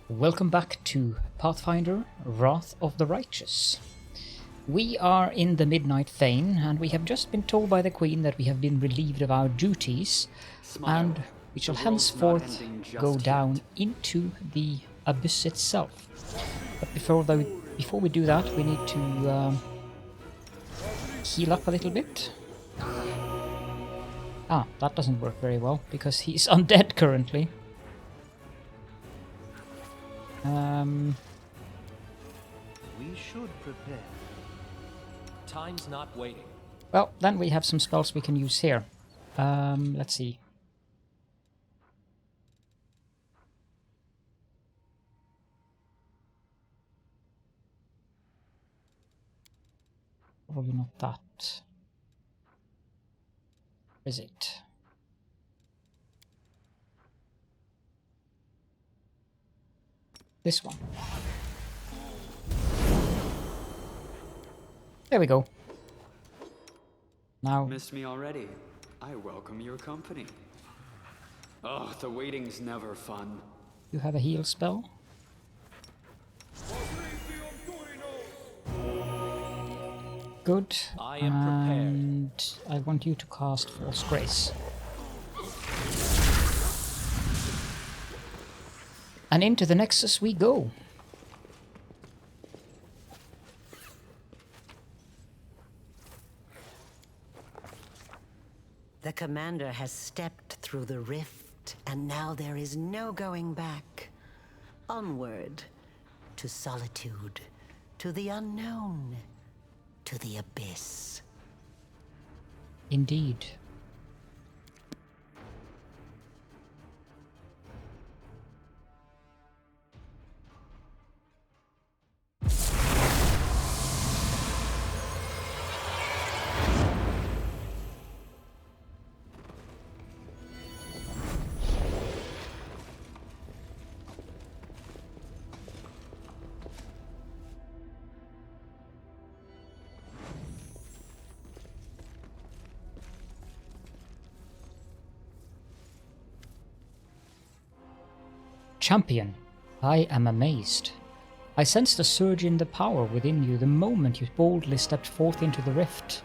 Welcome back to Pathfinder Wrath of the Righteous. We are in the Midnight Fane, and we have just been told by the Queen that we have been relieved of our duties, and we shall henceforth go down into the abyss itself. But before we do that, we need to heal up a little bit. Ah, that doesn't work very well, because he's undead currently. We should prepare. Time's not waiting. Well, then we have some spells we can use here. Let's see. Probably not that. Is it? This one. There we go. Now... Missed me already? I welcome your company. Oh, the waiting's never fun. You have a heal spell? Good. I am prepared. And I want you to cast False Grace. And into the Nexus we go. The commander has stepped through the rift, and now there is no going back. Onward, to solitude, to the unknown, to the abyss. Indeed. Champion, I am amazed. I sensed a surge in the power within you the moment you boldly stepped forth into the rift.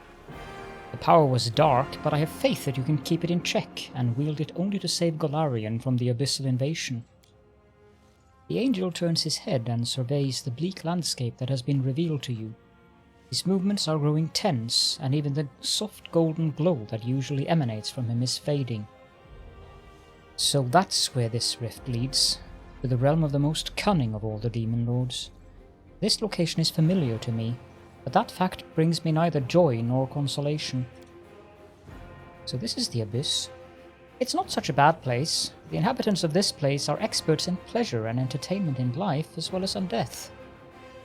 The power was dark, but I have faith that you can keep it in check and wield it only to save Golarion from the abyssal invasion. The angel turns his head and surveys the bleak landscape that has been revealed to you. His movements are growing tense, and even the soft golden glow that usually emanates from him is fading. So that's where this rift leads, to the realm of the most cunning of all the demon lords. This location is familiar to me, but that fact brings me neither joy nor consolation. So this is the Abyss. It's not such a bad place. The inhabitants of this place are experts in pleasure and entertainment in life as well as on death.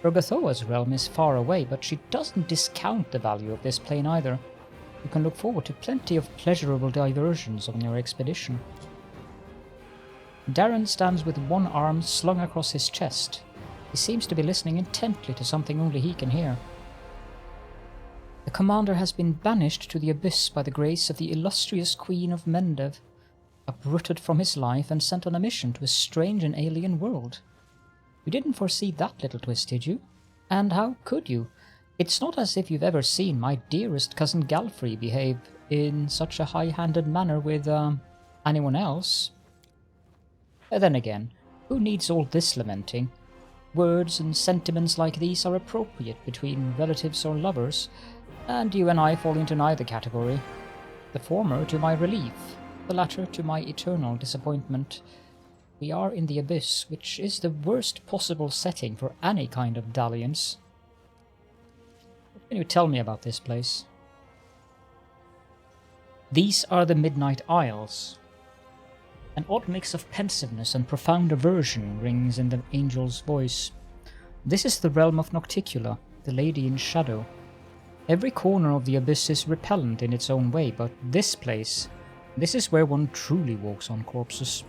Urgathoa's realm is far away, but she doesn't discount the value of this plane either. You can look forward to plenty of pleasurable diversions on your expedition. Darren stands with one arm slung across his chest. He seems to be listening intently to something only he can hear. The commander has been banished to the abyss by the grace of the illustrious Queen of Mendev, uprooted from his life and sent on a mission to a strange and alien world. You didn't foresee that little twist, did you? And how could you? It's not as if you've ever seen my dearest cousin Galfrey behave in such a high-handed manner with, anyone else. Then again, who needs all this lamenting? Words and sentiments like these are appropriate between relatives or lovers, and you and I fall into neither category. The former to my relief, the latter to my eternal disappointment. We are in the abyss, which is the worst possible setting for any kind of dalliance. What can you tell me about this place? These are the Midnight Isles. An odd mix of pensiveness and profound aversion rings in the angel's voice. This is the realm of Nocticula, the Lady in Shadow. Every corner of the abyss is repellent in its own way, but this place, this is where one truly walks on corpses.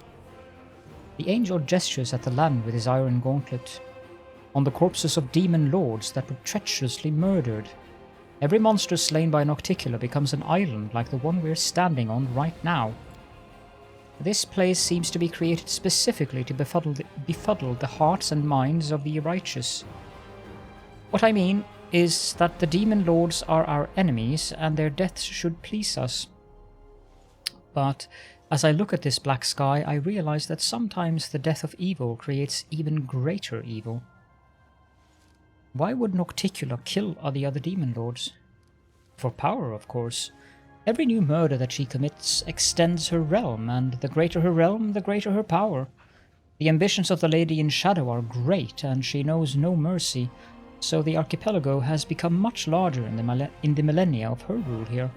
The angel gestures at the land with his iron gauntlet. On the corpses of demon lords that were treacherously murdered. Every monster slain by Nocticula becomes an island like the one we're standing on right now. This place seems to be created specifically to befuddle the hearts and minds of the righteous. What I mean is that the demon lords are our enemies and their deaths should please us. But as I look at this black sky, I realize that sometimes the death of evil creates even greater evil. Why would Nocticula kill the other demon lords? For power, of course. Every new murder that she commits extends her realm, and the greater her realm, the greater her power. The ambitions of the Lady in Shadow are great, and she knows no mercy, so the archipelago has become much larger in the millennia of her rule here.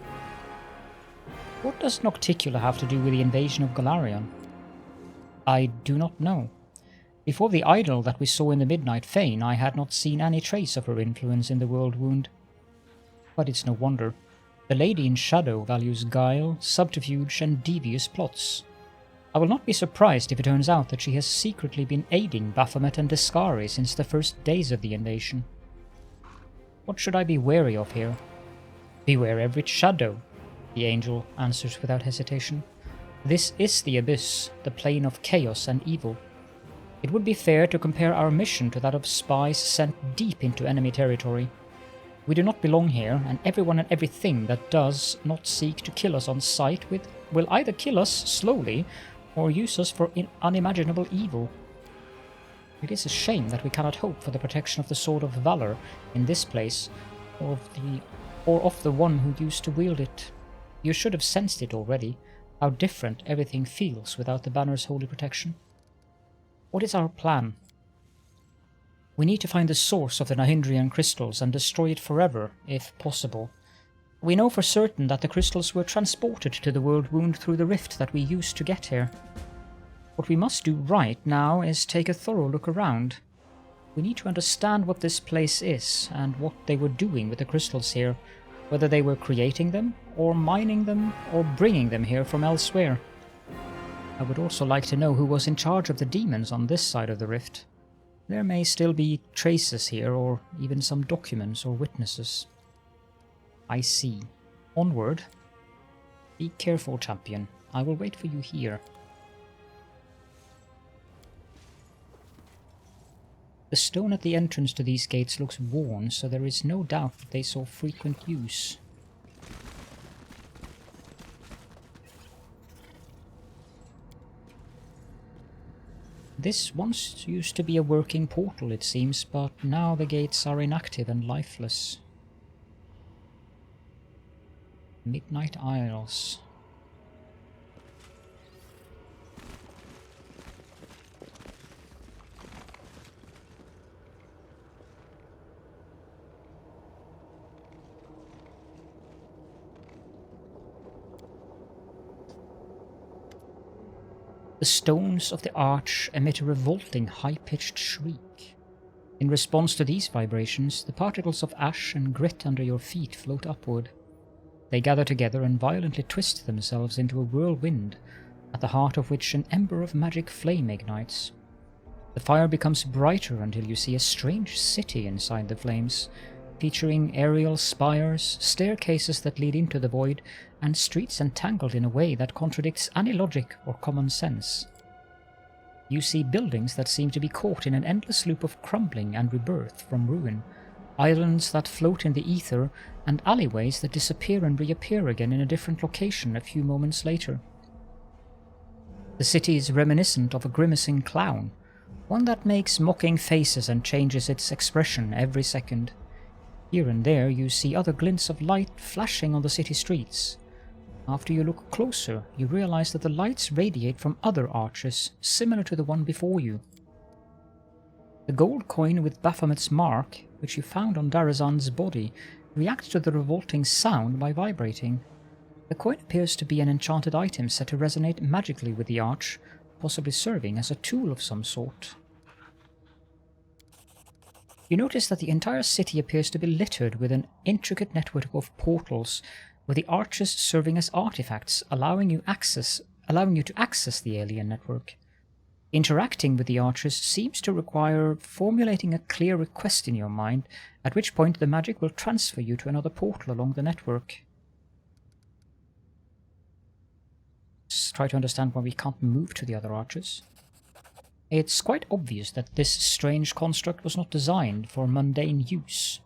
What does Nocticula have to do with the invasion of Golarion? I do not know. Before the idol that we saw in the Midnight Fane, I had not seen any trace of her influence in the Worldwound. But it's no wonder. The Lady in Shadow values guile, subterfuge, and devious plots. I will not be surprised if it turns out that she has secretly been aiding Baphomet and Descari since the first days of the invasion. What should I be wary of here? Beware every shadow, the angel answers without hesitation. This is the Abyss, the plane of chaos and evil. It would be fair to compare our mission to that of spies sent deep into enemy territory. We do not belong here, and everyone and everything that does not seek to kill us on sight will either kill us slowly or use us for unimaginable evil. It is a shame that we cannot hope for the protection of the Sword of Valor in this place, or of the one who used to wield it. You should have sensed it already, how different everything feels without the banner's holy protection. What is our plan? We need to find the source of the Nahindrian crystals and destroy it forever, if possible. We know for certain that the crystals were transported to the Worldwound through the rift that we used to get here. What we must do right now is take a thorough look around. We need to understand what this place is, and what they were doing with the crystals here, whether they were creating them, or mining them, or bringing them here from elsewhere. I would also like to know who was in charge of the demons on this side of the rift. There may still be traces here, or even some documents or witnesses. I see. Onward. Be careful, champion. I will wait for you here. The stone at the entrance to these gates looks worn, so there is no doubt that they saw frequent use. This once used to be a working portal, it seems, but now the gates are inactive and lifeless. Midnight Isles. The stones of the arch emit a revolting, high-pitched shriek. In response to these vibrations, the particles of ash and grit under your feet float upward. They gather together and violently twist themselves into a whirlwind, at the heart of which an ember of magic flame ignites. The fire becomes brighter until you see a strange city inside the flames, featuring aerial spires, staircases that lead into the void, and streets entangled in a way that contradicts any logic or common sense. You see buildings that seem to be caught in an endless loop of crumbling and rebirth from ruin, islands that float in the ether, and alleyways that disappear and reappear again in a different location a few moments later. The city is reminiscent of a grimacing clown, one that makes mocking faces and changes its expression every second. Here and there you see other glints of light flashing on the city streets. After you look closer, you realize that the lights radiate from other arches, similar to the one before you. The gold coin with Baphomet's mark, which you found on Darazan's body, reacts to the revolting sound by vibrating. The coin appears to be an enchanted item set to resonate magically with the arch, possibly serving as a tool of some sort. You notice that the entire city appears to be littered with an intricate network of portals, with the arches serving as artifacts, allowing you to access the alien network. Interacting with the arches seems to require formulating a clear request in your mind, at which point the magic will transfer you to another portal along the network. Let's try to understand why we can't move to the other arches. It's quite obvious that this strange construct was not designed for mundane use,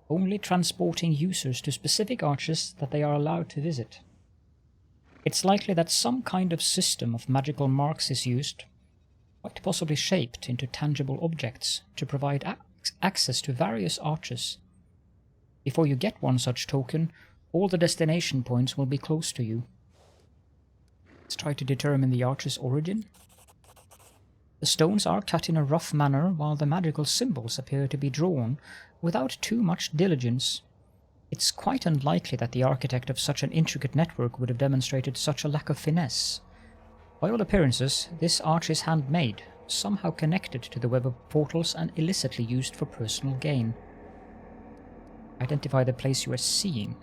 only transporting users to specific arches that they are allowed to visit. It's likely that some kind of system of magical marks is used, quite possibly shaped into tangible objects, to provide access to various arches. Before you get one such token, all the destination points will be close to you. Let's try to determine the arch's origin. The stones are cut in a rough manner, while the magical symbols appear to be drawn without too much diligence. It's quite unlikely that the architect of such an intricate network would have demonstrated such a lack of finesse. By all appearances, this arch is handmade, somehow connected to the web of portals and illicitly used for personal gain. Identify the place you are seeing.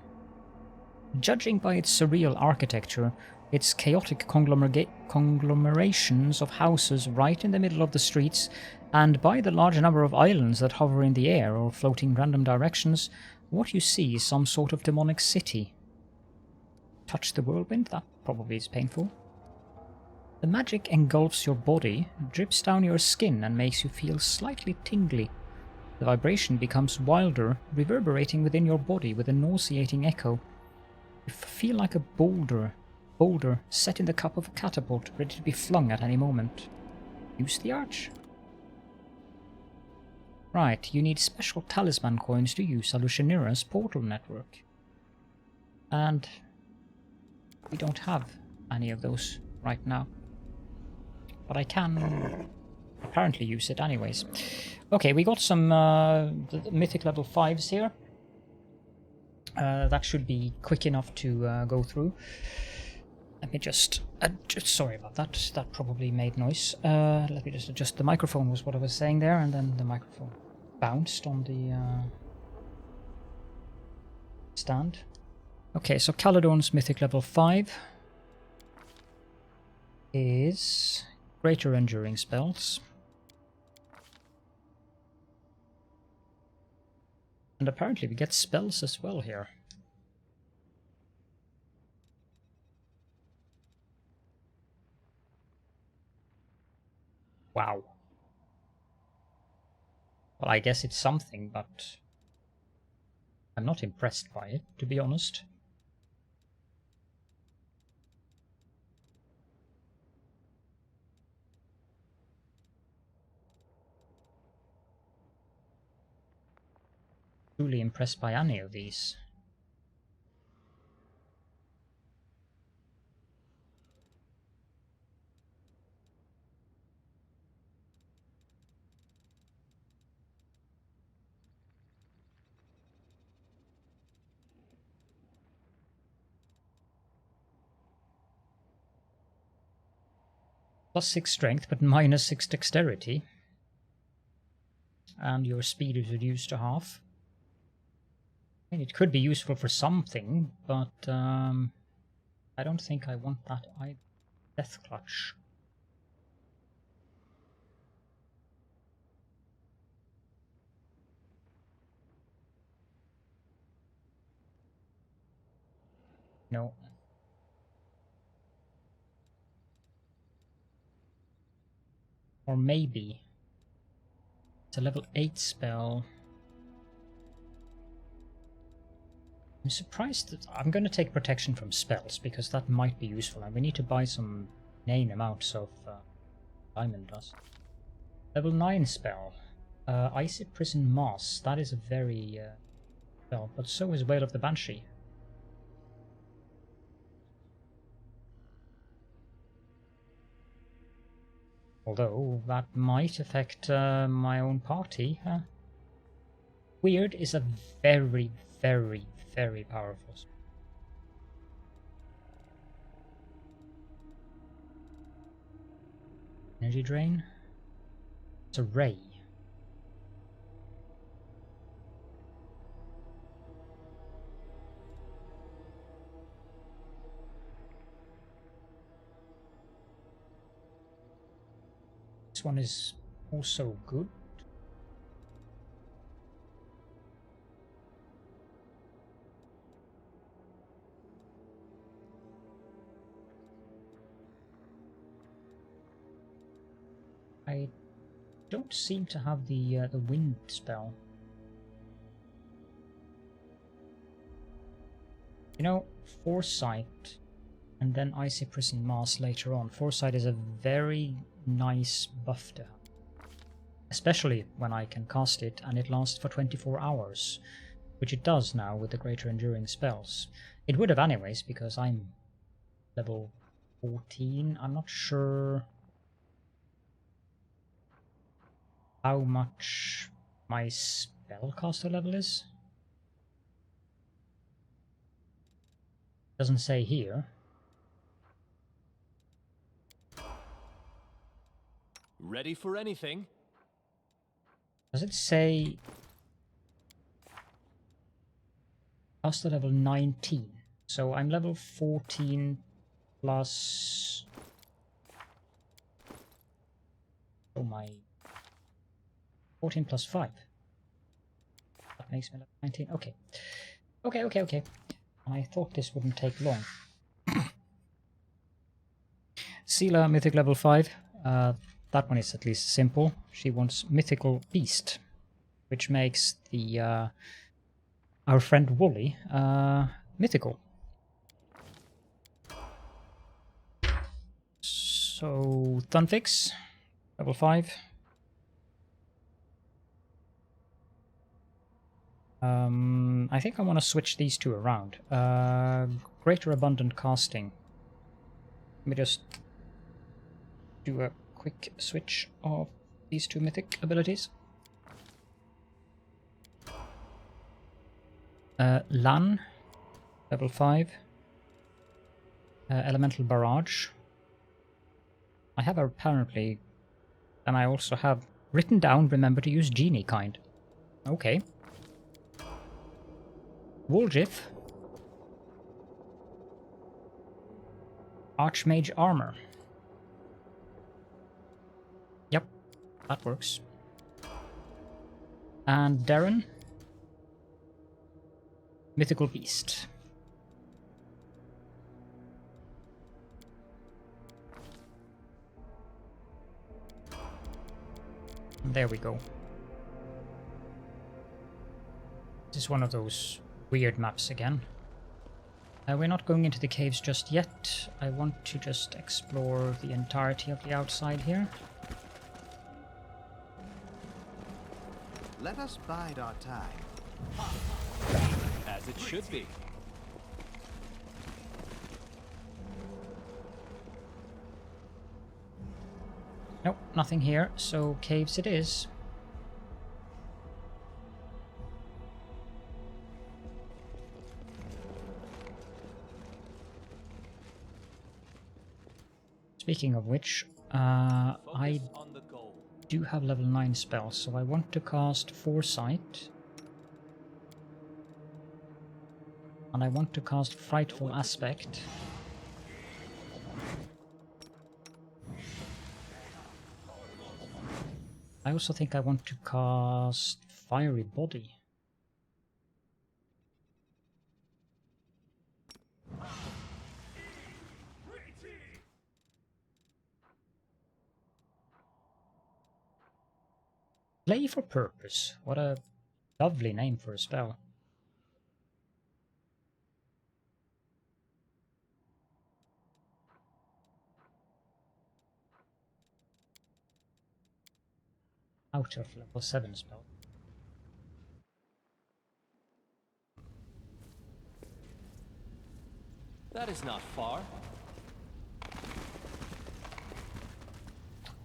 Judging by its surreal architecture, its chaotic conglomerations of houses right in the middle of the streets, and by the large number of islands that hover in the air or float in random directions, what you see is some sort of demonic city. Touch the whirlwind? That probably is painful. The magic engulfs your body, drips down your skin, and makes you feel slightly tingly. The vibration becomes wilder, reverberating within your body with a nauseating echo. You feel like a boulder set in the cup of a catapult, ready to be flung at any moment. Use the arch. Right, you need special talisman coins to use Alushinyrra's portal network. And we don't have any of those right now. But I can apparently use it anyways. Okay, we got some mythic level 5s here. That should be quick enough to go through. Let me just sorry about that. That probably made noise. Let me just adjust the microphone, was what I was saying there, and then the microphone bounced on the stand. Okay, so Caledon's mythic level 5 is greater enduring spells. And apparently we get spells as well here. Wow. Well, I guess it's something, but I'm not impressed by it, to be honest. Truly impressed by any of these. +6 strength, but -6 dexterity. And your speed is reduced to half. I mean, it could be useful for something, but I don't think I want that either. Death Clutch. No. Or maybe it's a level 8 spell. I'm surprised that I'm going to take protection from spells because that might be useful, and we need to buy some inane amounts of diamond dust. Level 9 spell, Icy Prison Moss. That is a very spell, but so is Wail of the Banshee. Although that might affect my own party. Weird is a very, very, very powerful spell. Energy drain. It's a ray. This one is also good. I don't seem to have the wind spell. You know, Foresight and then Icy Prison Mass later on. Foresight is a very nice buff to have. Especially when I can cast it and it lasts for 24 hours. Which it does now with the greater enduring spells. It would have anyways, because I'm level 14. I'm not sure how much my spellcaster level is. Doesn't say here. Ready for anything? Does it say caster level 19? So I'm level 14 plus... Oh my... 14 plus 5. That makes me level 19. Okay. Okay. I thought this wouldn't take long. Sela, Mythic level 5. That one is at least simple. She wants Mythical Beast, which makes the our friend Wooly mythical. So Thunfix, level 5. I think I want to switch these two around. Greater Abundant Casting. Let me just do a quick switch of these two mythic abilities. Lan, level 5. Elemental Barrage. I have apparently, and I also have written down, remember to use Genie kind. Okay. Woljif. Archmage Armor. Yep, that works. And Darren. Mythical Beast. There we go. This is one of those weird maps again. We're not going into the caves just yet. I want to just explore the entirety of the outside here. Let us bide our time. As it should be. Nope, nothing here, so caves it is. Speaking of which, I On the goal. do have level 9 spells, so I want to cast Foresight. And I want to cast Frightful Aspect. I also think I want to cast Fiery Body. Play for Purpose. What a lovely name for a spell. Out of level 7 spell. That is not far.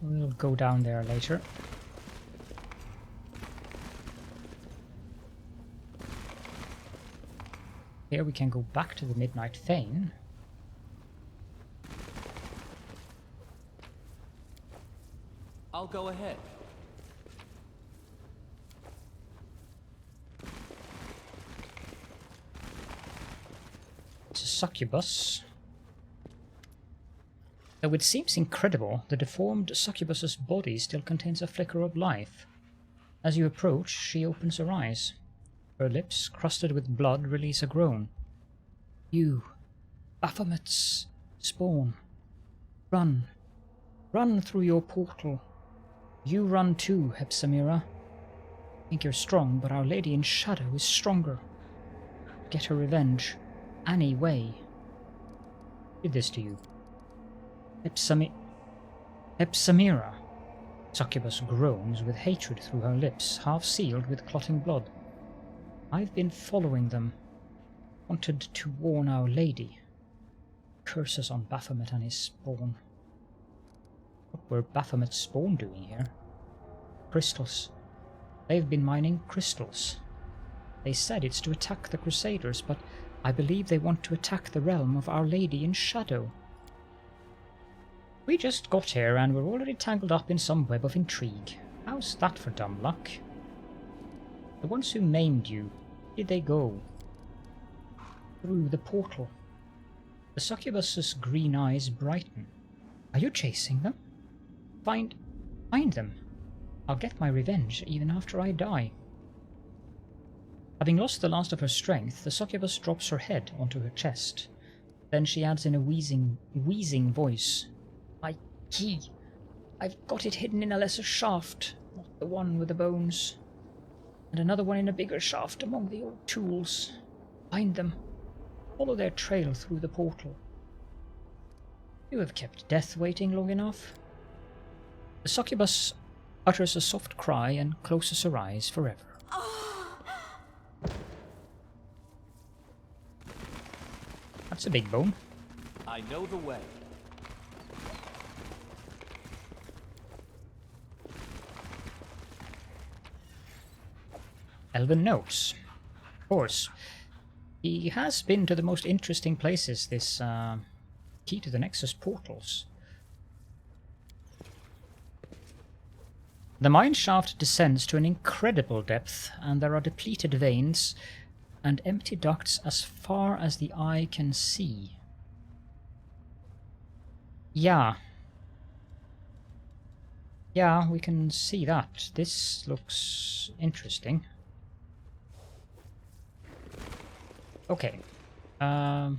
We'll go down there later. Here we can go back to the Midnight Fane. I'll go ahead. It's a succubus. Though it seems incredible, the deformed succubus's body still contains a flicker of life. As you approach, she opens her eyes. Her lips, crusted with blood, release a groan. You, Baphomet's spawn. Run. Run through your portal. You run too, EP79. Think you're strong, but Our Lady in Shadow is stronger. Get her revenge. Any way. Did this to you. EP79. Succubus groans with hatred through her lips, half sealed with clotting blood. I've been following them. Wanted to warn Our Lady. Curses on Baphomet and his spawn. What were Baphomet's spawn doing here? Crystals. They've been mining crystals. They said it's to attack the Crusaders, but I believe they want to attack the realm of Our Lady in Shadow. We just got here and we're already tangled up in some web of intrigue. How's that for dumb luck? The ones who maimed you, where did they go? Through the portal. The succubus's green eyes brighten. Are you chasing them? Find them. I'll get my revenge even after I die. Having lost the last of her strength, the succubus drops her head onto her chest. Then she adds in a wheezing voice, "My key. I've got it hidden in a lesser shaft, not the one with the bones. And another one in a bigger shaft among the old tools. Find them. Follow their trail through the portal." You have kept death waiting long enough. The succubus utters a soft cry and closes her eyes forever. That's a big bone. I know the way. Elven notes. Of course. He has been to the most interesting places, this key to the Nexus portals. The mine shaft descends to an incredible depth, and there are depleted veins and empty ducts as far as the eye can see. Yeah, we can see that. This looks interesting. Okay. I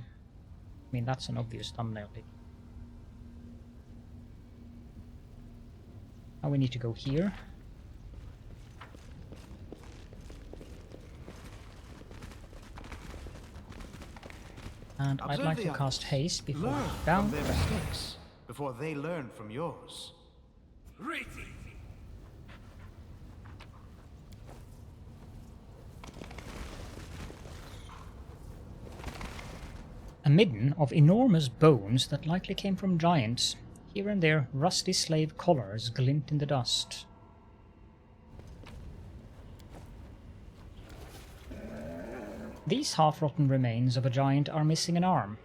mean, that's an obvious thumbnail pic. Now we need to go here. And I'd like to cast haste before Learn down. from their mistakes before they learn from yours. A midden of enormous bones that likely came from giants. Here and there, rusty slave collars glint in the dust. These half-rotten remains of a giant are missing an arm.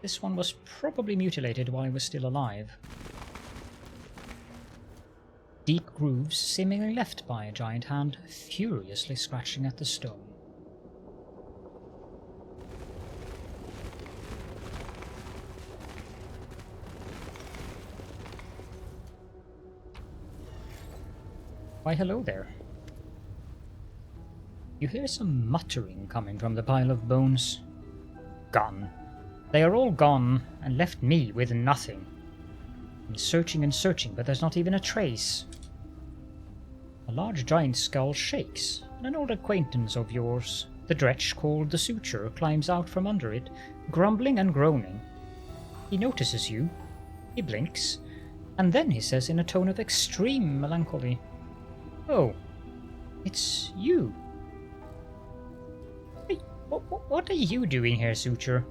This one was probably mutilated while he was still alive. Deep grooves seemingly left by a giant hand, furiously scratching at the stone. Why, hello there. You hear some muttering coming from the pile of bones. Gone. They are all gone, and left me with nothing. I'm searching and searching, but there's not even a trace. A large giant skull shakes, and an old acquaintance of yours, the dretch called the Suture, climbs out from under it, grumbling and groaning. He notices you, he blinks, and then he says in a tone of extreme melancholy, "Oh, it's you. Hey, what are you doing here, Suture?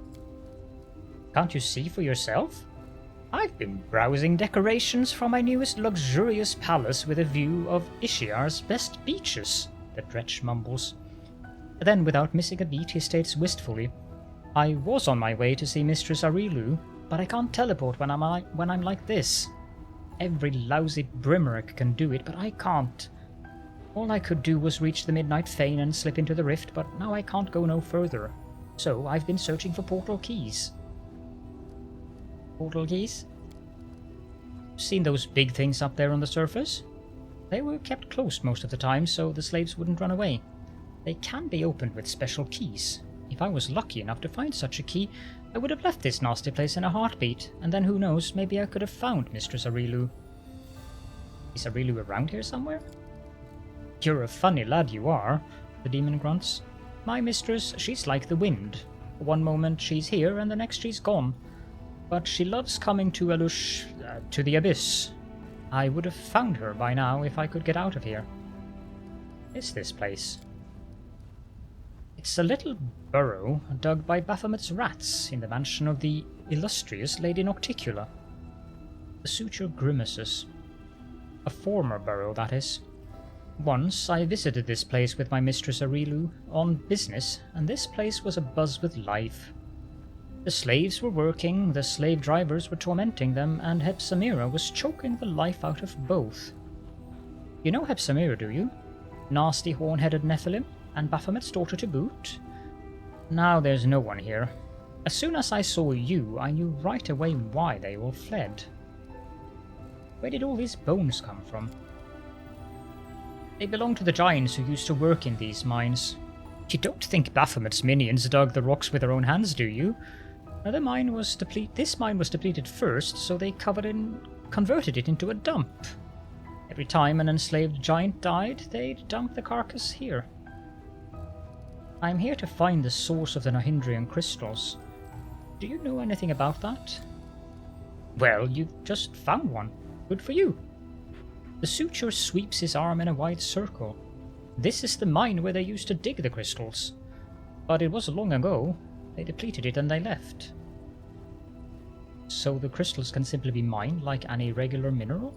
Can't you see for yourself? I've been browsing decorations for my newest luxurious palace with a view of Ishiar's best beaches," the dretch mumbles. Then, without missing a beat, he states wistfully, "I was on my way to see Mistress Arilu, but I can't teleport when I'm like this. Every lousy Brimerick can do it, but I can't. All I could do was reach the Midnight Fane and slip into the rift, but now I can't go no further. So I've been searching for portal keys." Portal keys? Seen those big things up there on the surface? They were kept closed most of the time, so the slaves wouldn't run away. They can be opened with special keys. If I was lucky enough to find such a key, I would have left this nasty place in a heartbeat, and then who knows, maybe I could have found Mistress Arilu. Is Arilu around here somewhere? You're a funny lad, you are, the demon grunts. My mistress, she's like the wind. One moment she's here and the next she's gone. But she loves coming to to the abyss. I would have found her by now if I could get out of here. What is this place? It's a little burrow dug by Baphomet's rats in the mansion of the illustrious Lady Nocticula. The suture grimaces. A former burrow, that is. Once I visited this place with my mistress Arilu on business, and this place was abuzz with life. The slaves were working, the slave drivers were tormenting them, and Hepsamira was choking the life out of both. You know Hepsamira, do you? Nasty horn-headed Nephilim, and Baphomet's daughter to boot? Now there's no one here. As soon as I saw you, I knew right away why they all fled. Where did all these bones come from? They belong to the giants who used to work in these mines. You don't think Baphomet's minions dug the rocks with their own hands, do you? This mine was depleted first, so they converted it into a dump. Every time an enslaved giant died, they'd dump the carcass here. I'm here to find the source of the Nahindrian crystals. Do you know anything about that? Well, you've just found one. Good for you. The suture sweeps his arm in a wide circle. This is the mine where they used to dig the crystals. But it was long ago. They depleted it and they left. So the crystals can simply be mined like any regular mineral?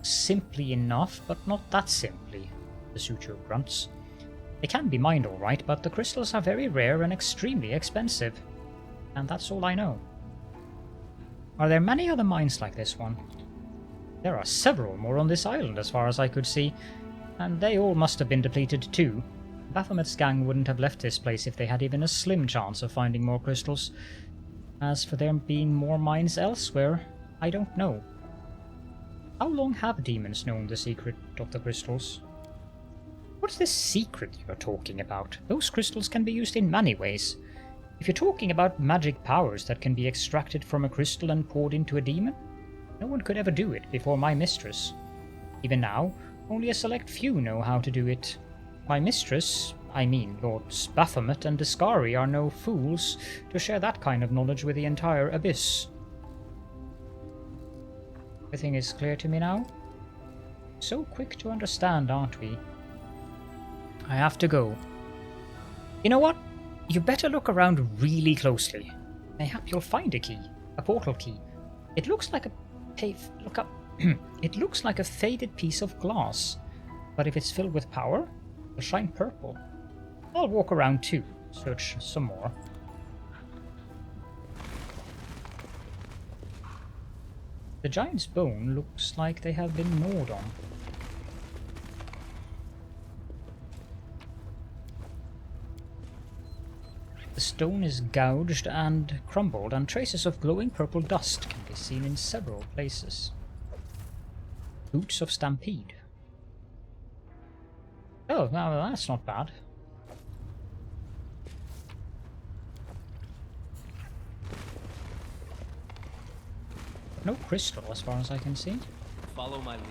Simply enough, but not that simply, the suture grunts. They can be mined alright, but the crystals are very rare and extremely expensive. And that's all I know. Are there many other mines like this one? There are several more on this island as far as I could see, and they all must have been depleted too. Baphomet's gang wouldn't have left this place if they had even a slim chance of finding more crystals. As for there being more mines elsewhere, I don't know. How long have demons known the secret of the crystals? What's this secret you're talking about? Those crystals can be used in many ways. If you're talking about magic powers that can be extracted from a crystal and poured into a demon, no one could ever do it before my mistress. Even now, only a select few know how to do it. My mistress, I mean Lords Baphomet and Discari, are no fools to share that kind of knowledge with the entire abyss. Everything is clear to me now? So quick to understand, aren't we? I have to go. You know what? You better look around really closely. Mayhap you'll find a key. A portal key. It looks like a It looks like a faded piece of glass, but if it's filled with power, it'll shine purple. I'll walk around too, search some more. The giant's bone looks like they have been gnawed on. The stone is gouged and crumbled, and traces of glowing purple dust can be seen in several places. Boots of Stampede. Oh, now that's not bad. No crystal as far as I can see. Follow my lead.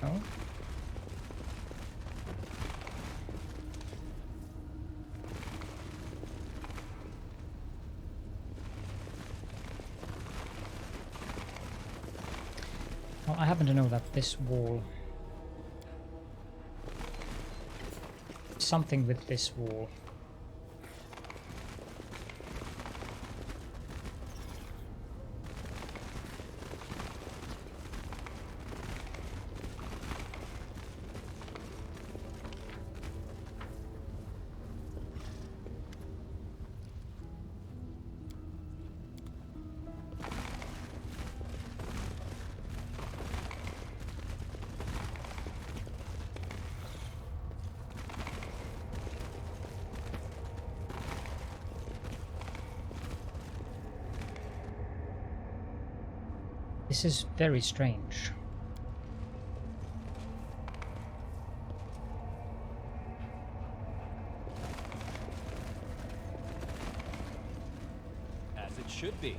Oh. Well, I happen to know that this wall... Something with this wall. This is very strange. As it should be.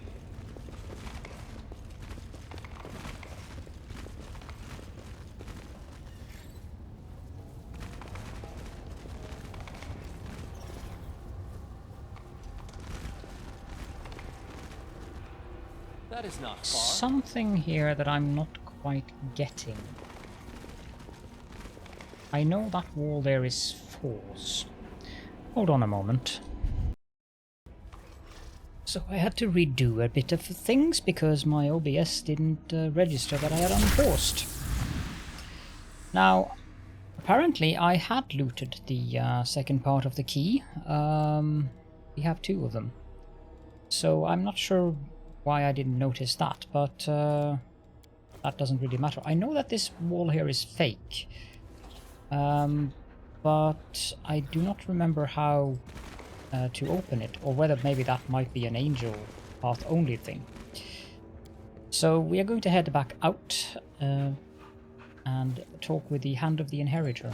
That is not far. something here that I'm not quite getting. I know that wall there is false. Hold on a moment. So I had to redo a bit of things because my OBS didn't register that I had unforced. Now, apparently I had looted the second part of the key. We have 2 of them. So I'm not sure why I didn't notice that, but that doesn't really matter. I know that this wall here is fake, but I do not remember how to open it, or whether maybe that might be an angel path only thing. So we are going to head back out and talk with the Hand of the Inheritor.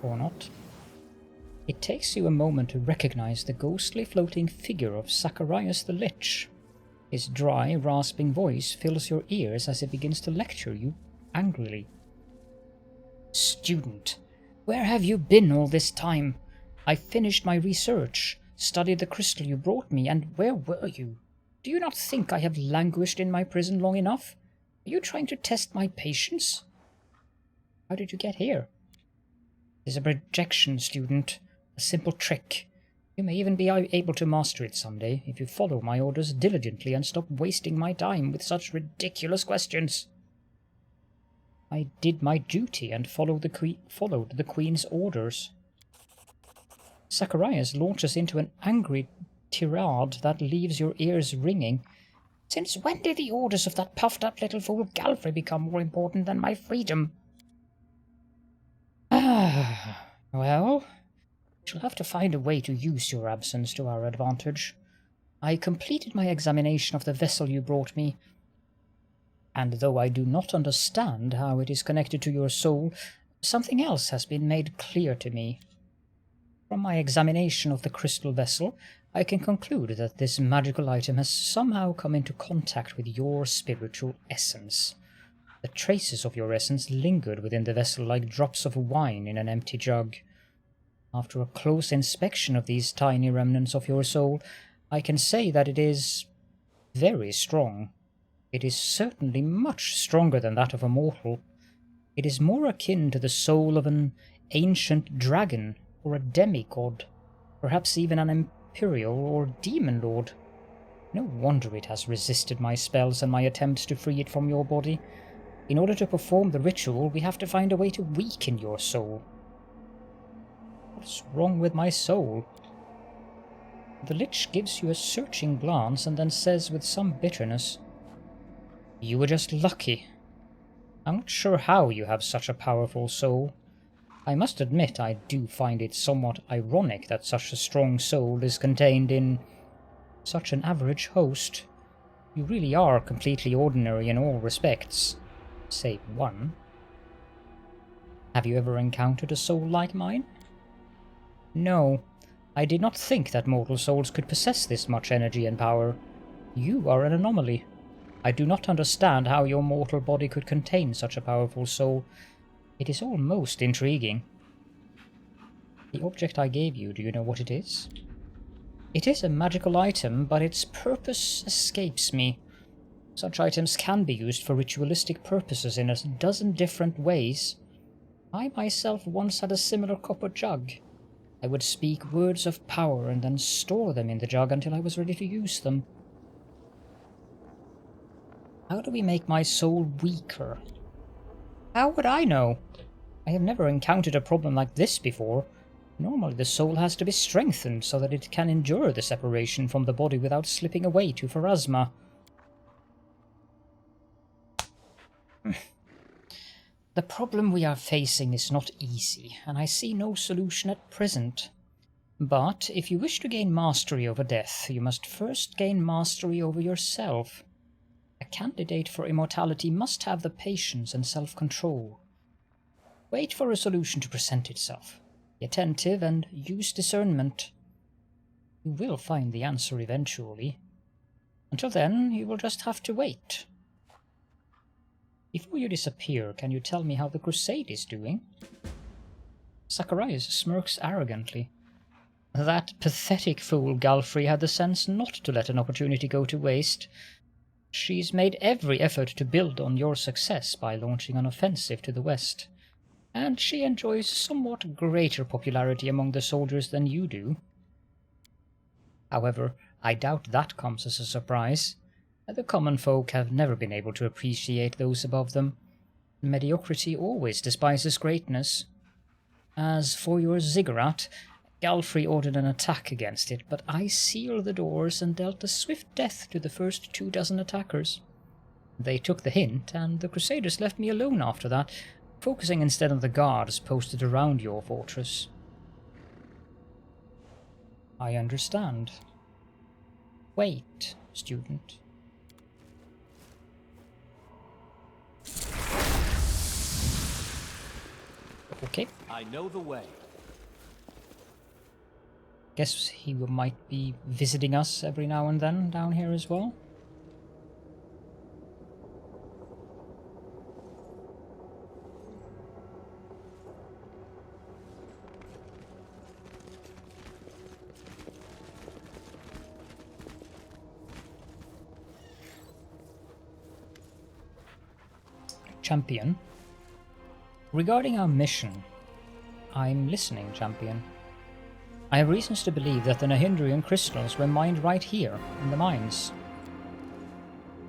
Or not. It takes you a moment to recognize the ghostly floating figure of Zacharias the Lich. His dry, rasping voice fills your ears as he begins to lecture you angrily. Student, where have you been all this time? I finished my research, studied the crystal you brought me, and where were you? Do you not think I have languished in my prison long enough? Are you trying to test my patience? How did you get here? It is a projection, student. A simple trick. You may even be able to master it someday if you follow my orders diligently and stop wasting my time with such ridiculous questions. I did my duty and followed the Queen's orders. Zacharias launches into an angry tirade that leaves your ears ringing. Since when did the orders of that puffed-up little fool Galfrey become more important than my freedom? Well, we shall have to find a way to use your absence to our advantage. I completed my examination of the vessel you brought me, and though I do not understand how it is connected to your soul, something else has been made clear to me. From my examination of the crystal vessel, I can conclude that this magical item has somehow come into contact with your spiritual essence. The traces of your essence lingered within the vessel like drops of wine in an empty jug. After a close inspection of these tiny remnants of your soul, I can say that it is very strong. It is certainly much stronger than that of a mortal. It is more akin to the soul of an ancient dragon or a demigod, perhaps even an imperial or demon lord. No wonder it has resisted my spells and my attempts to free it from your body. In order to perform the ritual, we have to find a way to weaken your soul. What's wrong with my soul? The Lich gives you a searching glance and then says with some bitterness, You were just lucky. I'm not sure how you have such a powerful soul. I must admit I do find it somewhat ironic that such a strong soul is contained in such an average host. You really are completely ordinary in all respects, save one. Have you ever encountered a soul like mine? No, I did not think that mortal souls could possess this much energy and power. You are an anomaly. I do not understand how your mortal body could contain such a powerful soul. It is all most intriguing. The object I gave you, do you know what it is? It is a magical item, but its purpose escapes me. Such items can be used for ritualistic purposes in a dozen different ways. I myself once had a similar copper jug. I would speak words of power and then store them in the jug until I was ready to use them. How do we make my soul weaker? How would I know? I have never encountered a problem like this before. Normally the soul has to be strengthened so that it can endure the separation from the body without slipping away to Pharasma. The problem we are facing is not easy, and I see no solution at present. But if you wish to gain mastery over death, you must first gain mastery over yourself. A candidate for immortality must have the patience and self-control. Wait for a solution to present itself. Be attentive and use discernment. You will find the answer eventually. Until then, you will just have to wait. Before you disappear, can you tell me how the crusade is doing? Zacharias smirks arrogantly. That pathetic fool Galfrey had the sense not to let an opportunity go to waste. She's made every effort to build on your success by launching an offensive to the west, and she enjoys somewhat greater popularity among the soldiers than you do. However, I doubt that comes as a surprise. The common folk have never been able to appreciate those above them. Mediocrity always despises greatness. As for your ziggurat, Galfrey ordered an attack against it, but I sealed the doors and dealt a swift death to the first 24 attackers. They took the hint, and the crusaders left me alone after that, focusing instead on the guards posted around your fortress. I understand. Wait, student. Okay. I know the way. Guess he might be visiting us every now and then down here as well. Champion. Regarding our mission, I'm listening, Champion. I have reasons to believe that the Nahindrian crystals were mined right here, in the mines.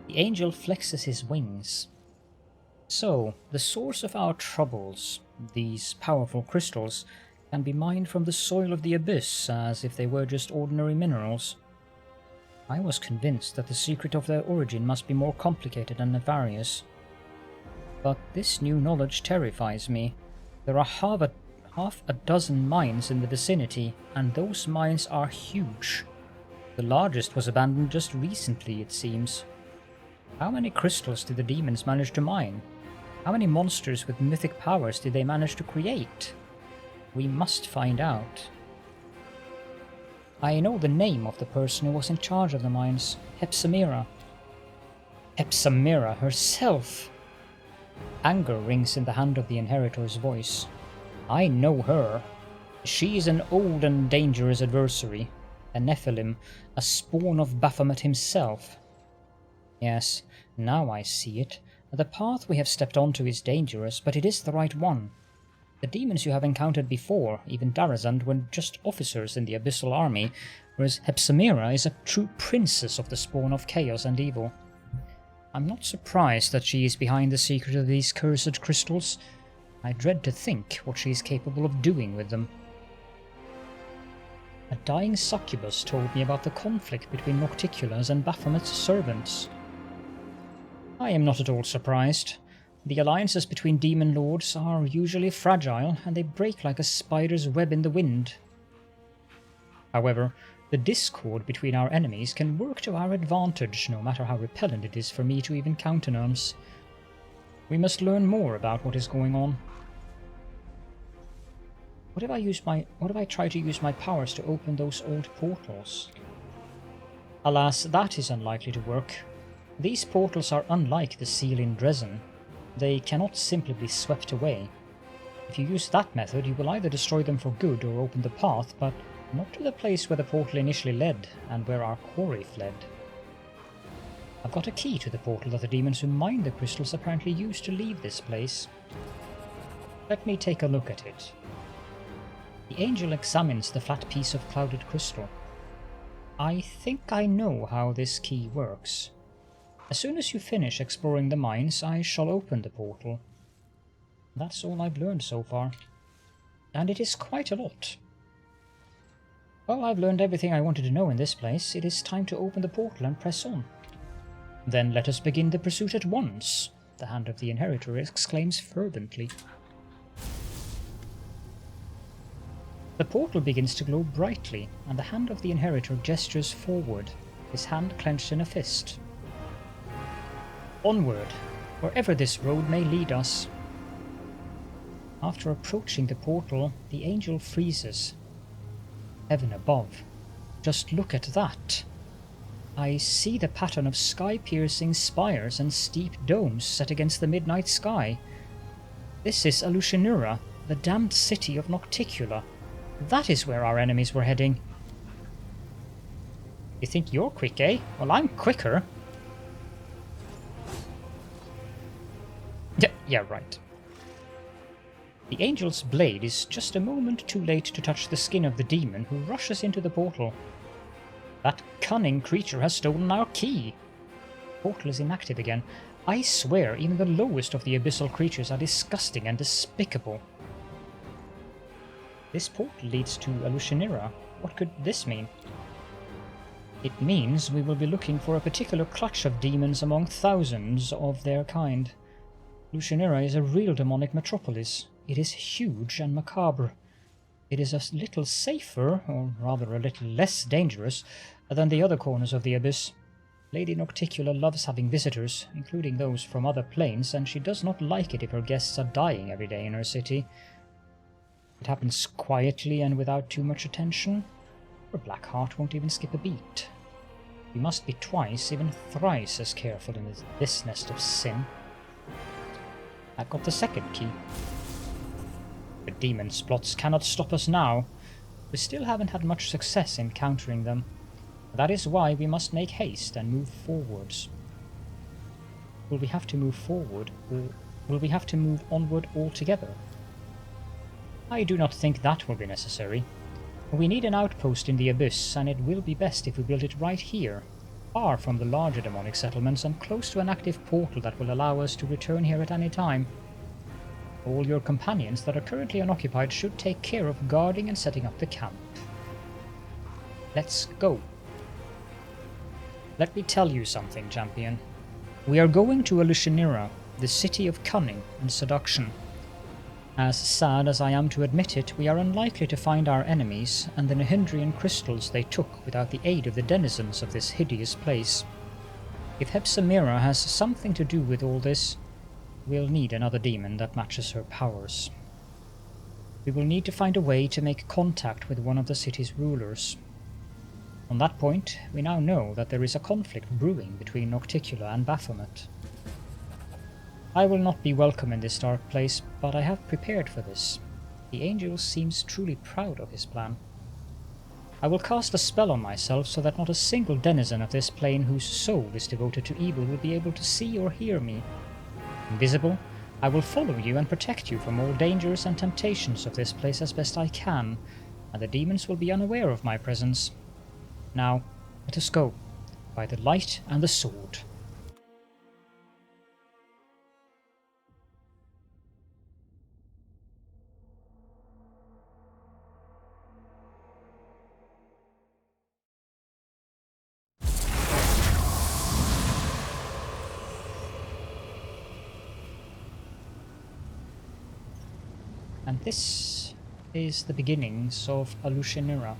The angel flexes his wings. So, the source of our troubles, these powerful crystals, can be mined from the soil of the abyss as if they were just ordinary minerals. I was convinced that the secret of their origin must be more complicated and nefarious. But this new knowledge terrifies me. There are half a dozen mines in the vicinity, and those mines are huge. The largest was abandoned just recently, it seems. How many crystals did the demons manage to mine? How many monsters with mythic powers did they manage to create? We must find out. I know the name of the person who was in charge of the mines. Hepsamirra. Hepsamirra herself! Anger rings in the hand of the inheritor's voice. I know her. She is an old and dangerous adversary, a Nephilim, a spawn of Baphomet himself. Yes, now I see it. The path we have stepped onto is dangerous, but it is the right one. The demons you have encountered before, even Darazand, were just officers in the Abyssal Army, whereas Hepsamirra is a true princess of the spawn of chaos and evil. I'm not surprised that she is behind the secret of these cursed crystals. I dread to think what she is capable of doing with them. A dying succubus told me about the conflict between Nocticulas and Baphomet's servants. I am not at all surprised. The alliances between demon lords are usually fragile, and they break like a spider's web in the wind. However, the discord between our enemies can work to our advantage, no matter how repellent it is for me to even countenance. We must learn more about what is going on. What if I try to use my powers to open those old portals? Alas, that is unlikely to work. These portals are unlike the seal in Dresden. They cannot simply be swept away. If you use that method, you will either destroy them for good or open the path, but not to the place where the portal initially led, and where our quarry fled. I've got a key to the portal that the demons who mined the crystals apparently used to leave this place. Let me take a look at it. The angel examines the flat piece of clouded crystal. I think I know how this key works. As soon as you finish exploring the mines, I shall open the portal. That's all I've learned so far. And it is quite a lot. Well, I've learned everything I wanted to know in this place. It is time to open the portal and press on. Then let us begin the pursuit at once, the hand of the inheritor exclaims fervently. The portal begins to glow brightly, and the hand of the inheritor gestures forward, his hand clenched in a fist. Onward, wherever this road may lead us. After approaching the portal, the angel freezes. Heaven above. Just look at that. I see the pattern of sky-piercing spires and steep domes set against the midnight sky. This is Alushinyrra, the damned city of Nocticula. That is where our enemies were heading. You think you're quick, eh? Well, I'm quicker. Yeah, right. The Angel's blade is just a moment too late to touch the skin of the demon who rushes into the portal. That cunning creature has stolen our key. The portal is inactive again. I swear, even the lowest of the abyssal creatures are disgusting and despicable. This portal leads to Alushinyrra. What could this mean? It means we will be looking for a particular clutch of demons among thousands of their kind. Alushinyrra is a real demonic metropolis. It is huge and macabre. It is a little safer, or rather a little less dangerous, than the other corners of the abyss. Lady Nocticula loves having visitors, including those from other planes, and she does not like it if her guests are dying every day in her city. It happens quietly and without too much attention. Her black heart won't even skip a beat. We must be twice, even thrice as careful in this nest of sin. I got the second key. The demon's plots cannot stop us now. We still haven't had much success in countering them. That is why we must make haste and move forwards. Will we have to move forward, or will we have to move onward altogether? I do not think that will be necessary. We need an outpost in the abyss, and it will be best if we build it right here, far from the larger demonic settlements and close to an active portal that will allow us to return here at any time. All your companions that are currently unoccupied should take care of guarding and setting up the camp. Let's go. Let me tell you something, champion. We are going to Alushinyrra, the city of cunning and seduction. As sad as I am to admit it, we are unlikely to find our enemies and the Nihindrian crystals they took without the aid of the denizens of this hideous place. If Hepsimira has something to do with all this, we'll need another demon that matches her powers. We will need to find a way to make contact with one of the city's rulers. On that point, we now know that there is a conflict brewing between Nocticula and Baphomet. I will not be welcome in this dark place, but I have prepared for this. The angel seems truly proud of his plan. I will cast a spell on myself so that not a single denizen of this plane whose soul is devoted to evil will be able to see or hear me. Invisible, I will follow you and protect you from all dangers and temptations of this place as best I can, and the demons will be unaware of my presence. Now, let us go, by the light and the sword. And this is the beginnings of Alushinyrra.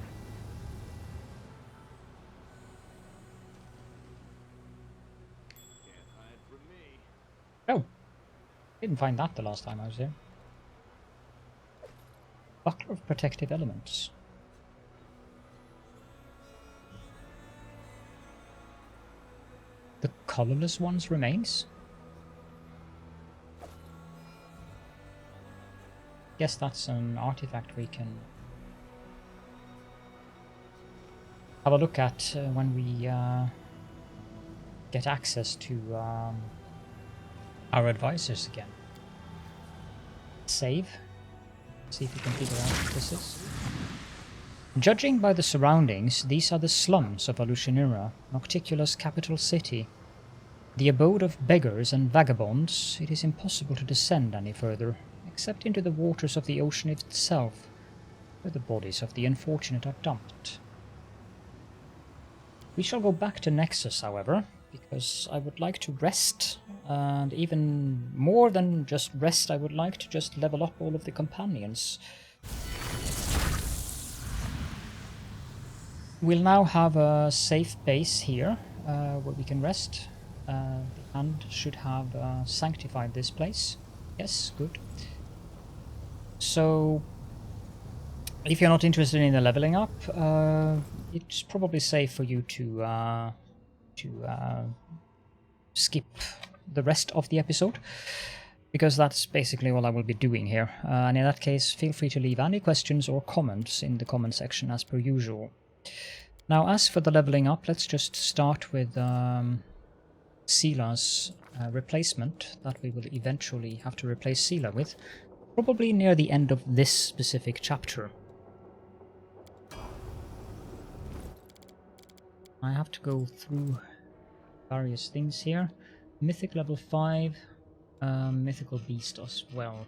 Oh, didn't find that the last time I was here. Buckler of Protective Elements. The colorless one's remains? Guess that's an artifact we can have a look at when we get access to our advisors again. Save. See if we can figure out what this is. Judging by the surroundings, these are the slums of Alushinyrra, Nocticula's capital city. The abode of beggars and vagabonds, it is impossible to descend any further, except into the waters of the ocean itself, where the bodies of the unfortunate are dumped. We shall go back to Nexus, however, because I would like to rest, and even more than just rest, I would like to just level up all of the companions. We'll now have a safe base here, where we can rest. The hand should have sanctified this place. Yes, good. So, if you're not interested in the leveling up, it's probably safe for you to skip the rest of the episode. because that's basically all I will be doing here. And in that case, feel free to leave any questions or comments in the comment section as per usual. Now, as for the leveling up, let's just start with Sila's replacement that we will eventually have to replace Sila with, probably near the end of this specific chapter. I have to go through various things here. Mythic level 5, mythical beast as well.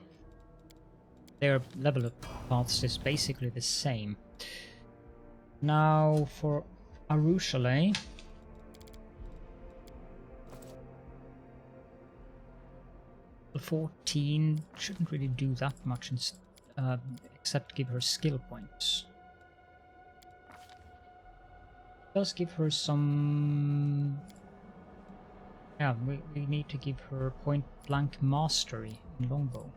Their level of paths is basically the same. Now for Alushinyrra, 14 shouldn't really do that much except give her skill points. Does give her some... Yeah, we need to give her point blank mastery in longbow.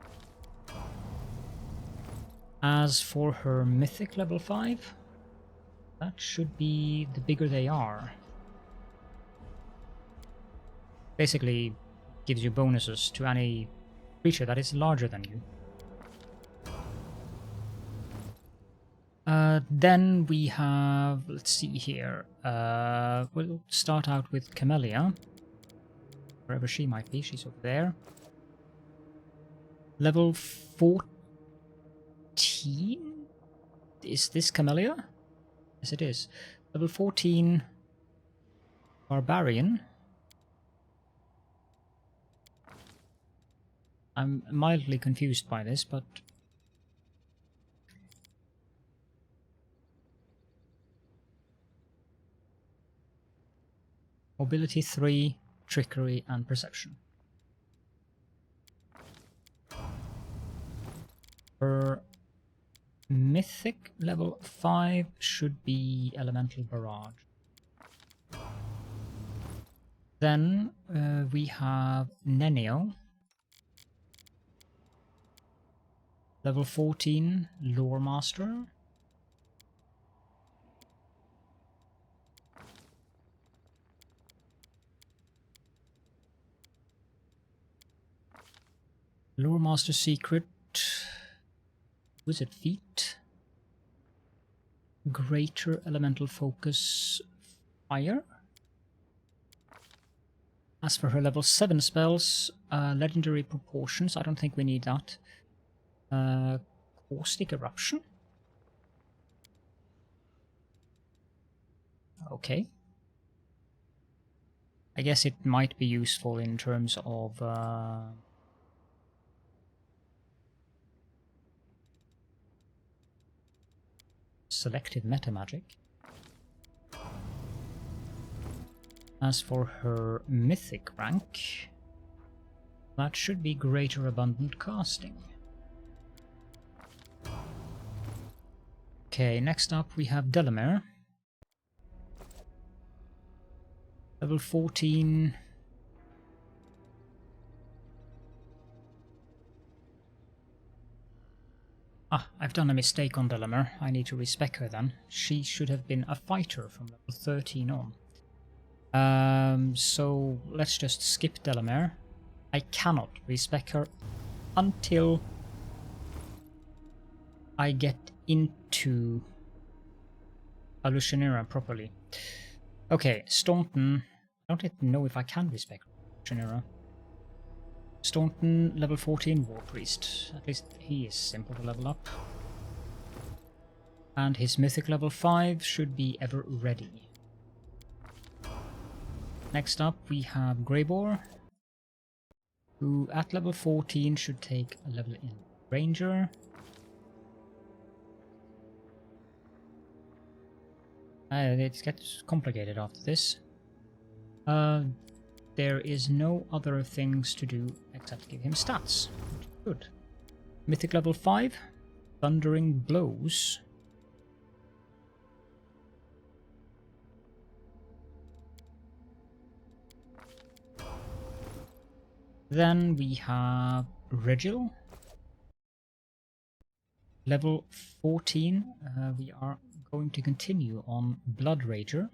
As for her mythic level 5, that should be the bigger they are. Basically gives you bonuses to any creature that is larger than you. Then we have, let's see here, we'll start out with Camellia, wherever she might be, she's over there. Level 14? Is this Camellia? Yes it is. Level 14 Barbarian. I'm mildly confused by this, but... Mobility 3, Trickery and Perception. Her Mythic level 5 should be Elemental Barrage. Then we have Nenio. Level 14, Lore Master. Lore Master Secret. Wizard Feat. Greater Elemental Focus Fire. As for her level 7 spells, Legendary Proportions, I don't think we need that. Caustic Eruption. Okay. I guess it might be useful in terms of selective meta magic. As for her mythic rank, that should be Greater Abundant Casting. Okay, next up we have Delamere. Level 14. Ah, I've done a mistake on Delamere. I need to respec her then. She should have been a fighter from level 13 on. So let's just skip Delamere. I cannot respec her until I get into Alushinyrra properly. Okay, Staunton. I don't know if I can respec Alushinyrra. Staunton, level 14 War Priest. At least he is simple to level up. And his mythic level 5 should be ever ready. Next up we have Greybore, who at level 14 should take a level in Ranger. It gets complicated after this. There is no other things to do except give him stats. Good. Mythic level 5, Thundering Blows. Then we have Regil. Level 14, we are going to continue on Blood Rager.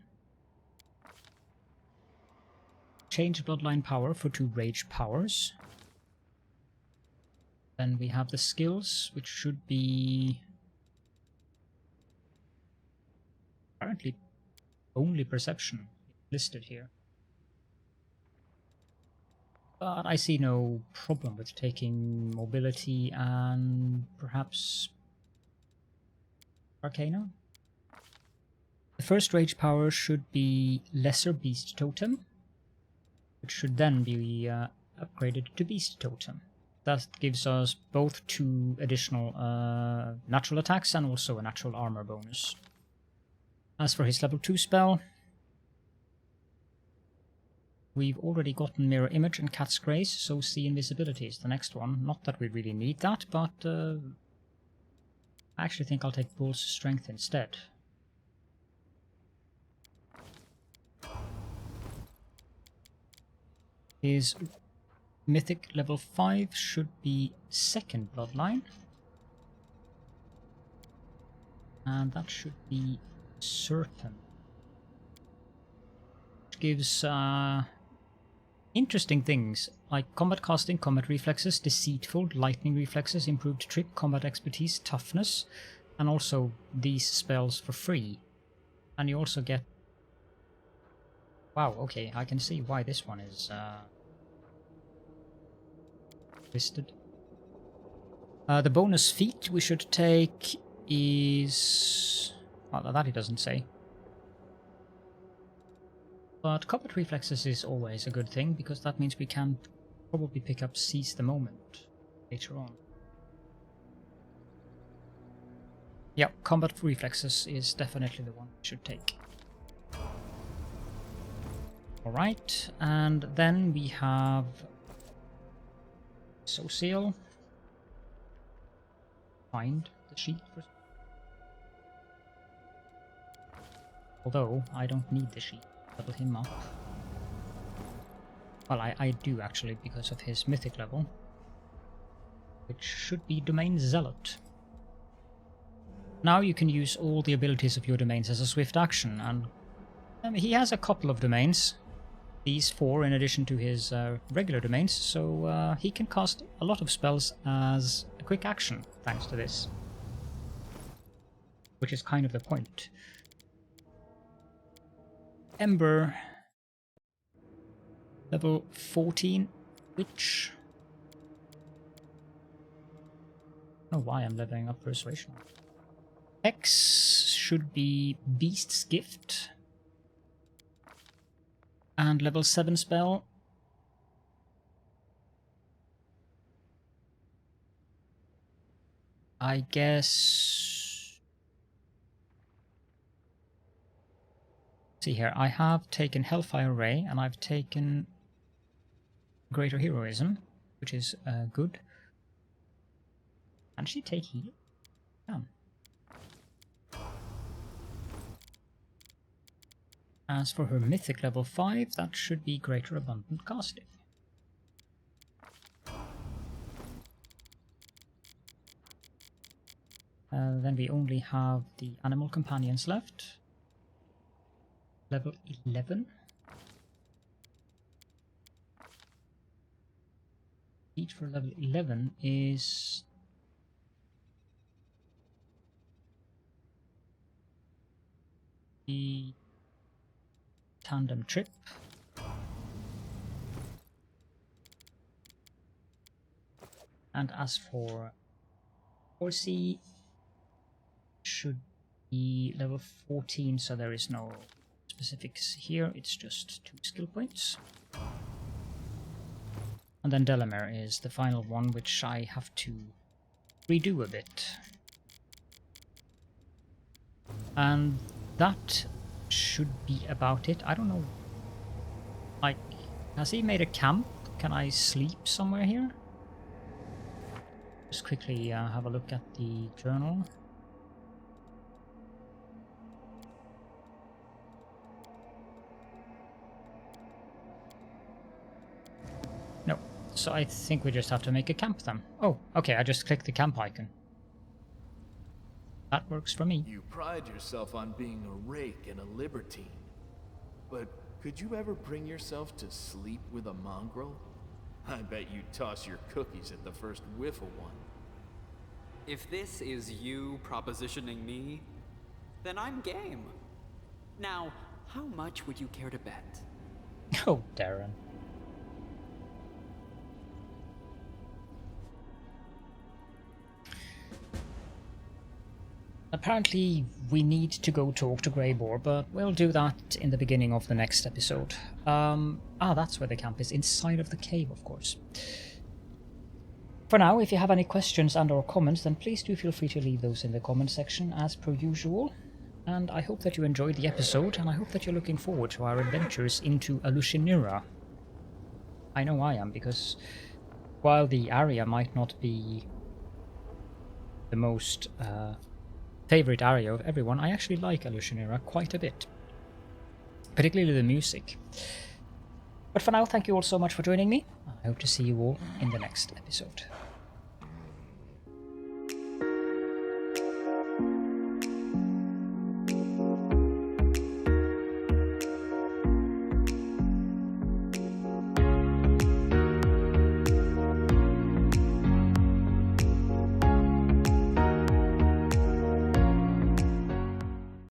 Change bloodline power for 2 rage powers. Then we have the skills, which should be apparently only perception listed here. But I see no problem with taking mobility and perhaps Arcana. The first rage power should be Lesser Beast Totem, which should then be upgraded to Beast Totem. That gives us both 2 additional natural attacks and also a natural armor bonus. As for his level 2 spell, we've already gotten Mirror Image and Cat's Grace, so See Invisibility is the next one. Not that we really need that, but I actually think I'll take Bull's Strength instead. His Mythic level 5 should be 2nd Bloodline. And that should be Certain. Which gives interesting things like combat casting, combat reflexes, deceitful, lightning reflexes, improved trip, combat expertise, toughness, and also these spells for free. And you also get... Wow, okay, I can see why this one is listed. The bonus feat we should take is... Well, that he doesn't say. But combat reflexes is always a good thing, because that means we can probably pick up Seize the Moment later on. Yeah, combat reflexes is definitely the one we should take. Alright, and then we have Social. Find the sheet for... Although, I don't need the sheet. Level him up. Well, I do actually, because of his mythic level. Which should be Domain Zealot. Now you can use all the abilities of your domains as a swift action, and he has a couple of domains. These 4 in addition to his regular domains, so he can cast a lot of spells as a quick action, thanks to this. Which is kind of the point. Ember, level 14, which... I don't know why I'm leveling up Persuasion. X should be Beast's Gift. And level 7 spell. I guess... See here, I have taken Hellfire Ray and I've taken Greater Heroism, which is good. Can she take heal? Yeah. As for her Mythic level 5, that should be Greater Abundant Casting. Then we only have the Animal Companions left. Level 11. Each for level 11 is... the Tandem Trip. And as for Horsey, should be level 14, so there is no specifics here, it's just 2 skill points. And then Delamere is the final one, which I have to redo a bit. And that should be about it. I don't know, like, has he made a camp? Can I sleep somewhere here? Just quickly have a look at the journal. No, so I think we just have to make a camp then. Oh, okay, I just clicked the camp icon. That works for me. You pride yourself on being a rake and a libertine. But could you ever bring yourself to sleep with a mongrel? I bet you toss your cookies at the first whiff of one. If this is you propositioning me, then I'm game. Now, how much would you care to bet? Oh, Darren. Apparently, we need to go talk to Greybor, but we'll do that in the beginning of the next episode. That's where the camp is, inside of the cave, of course. For now, if you have any questions and or comments, then please do feel free to leave those in the comment section as per usual. And I hope that you enjoyed the episode, and I hope that you're looking forward to our adventures into Alushinyrra. I know I am, because while the area might not be the most favorite area of everyone, I actually like Alushinyrra quite a bit. Particularly the music. But for now, thank you all so much for joining me. I hope to see you all in the next episode.